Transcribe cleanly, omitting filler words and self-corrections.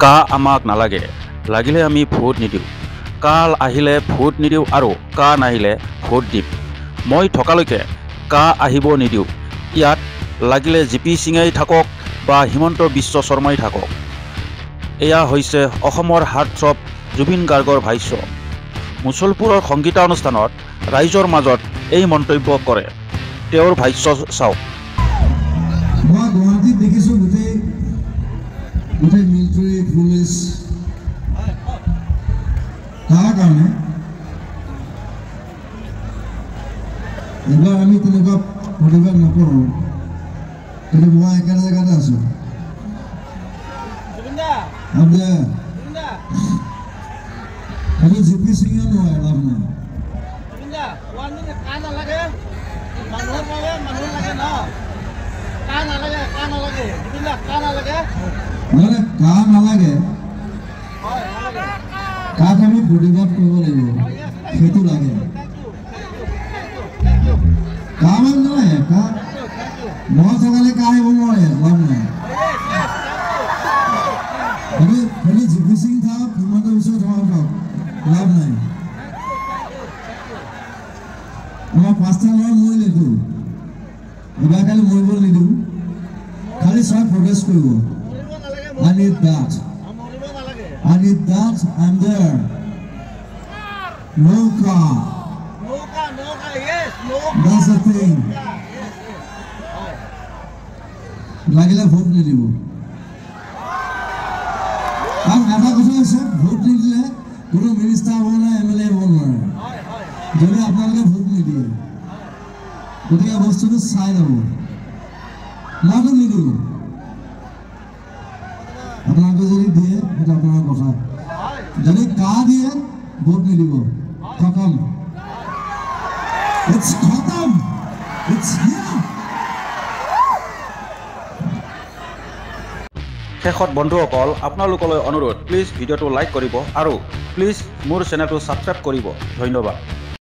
কা আমাক নালাগে, লাগিলে আমি ভোট নিদিওঁ। কাল আহিলে ভোট নিদিওঁ আৰু কা নাহিলে ভোট দিম। মই থকালৈকে কা আহিব নিদিওঁ। ইয়াত লাগিলে জিপি সিঙেই থাকক বা হিমন্ত বিশ্ব শৰ্মাই থাকক। এয়া হৈছে অসমৰ হাৰ্টথ্ৰব জুবিন গাৰ্গৰ ভাষ্য। মুছলপুৰৰ সংগীতানুষ্ঠানত ৰাইজৰ মাজত এই মন্তব্য কৰে। তেওঁৰ ভাষ্য চাওক। মই গুৱাহাটীত দেখিছোঁ গোটেই মিলিটাৰী পুলিচ তাৰ কাৰণে এইবাৰ আমি তেনেকুৱা প্ৰতিবাদ নকৰোঁ, কিন্তু মই একেটা জেগাতে আছোঁ। জিপি সিঙে নহয়, লাভ নাই। মানে কা নালাগে, কাক আমি প্ৰতিবাদ কৰিব লাগিব, সেইটো লাগে। কা মানে নহয়, কা মই থকালে কা আহিব নোৱাৰে, লাভ নাই। জিপি সিং থাকক, হিমন্ত বিশ্ব শৰ্মা থাকক, লাভ নাই। আমাৰ 5টা ল'ৰা মৰিলেতো, এবাৰ খালি মৰিব নিদিওঁ, খালি চব প্ৰটেষ্ট কৰিব। I need that. I'm there. No car. Yes, no car. That's the thing. লাগিলে ভোট নিদিব। কাৰণ এটা কথা হৈছে, ভোট নিদিলে কোনো মিনিষ্টাৰ হ'ব নাই, MLA হ'ব নোৱাৰে, যদি আপোনালোকে ভোট নিদিয়ে। গতিকে বস্তুটো চাই ল'ব। মইতো নিদিওঁ, আপোনালোকে যদি দিয়ে সেইটো আপোনাৰ কথা। যদি কা দিয়ে ভোট নিদিব, খতম। It's খতম। It's here. শেষত বন্ধুসকল, আপোনালোকলৈ অনুৰোধ, প্লিজ ভিডিঅ'টো লাইক কৰিব আৰু প্লিজ মোৰ চেনেলটো ছাবস্ক্ৰাইব কৰিব। ধন্যবাদ।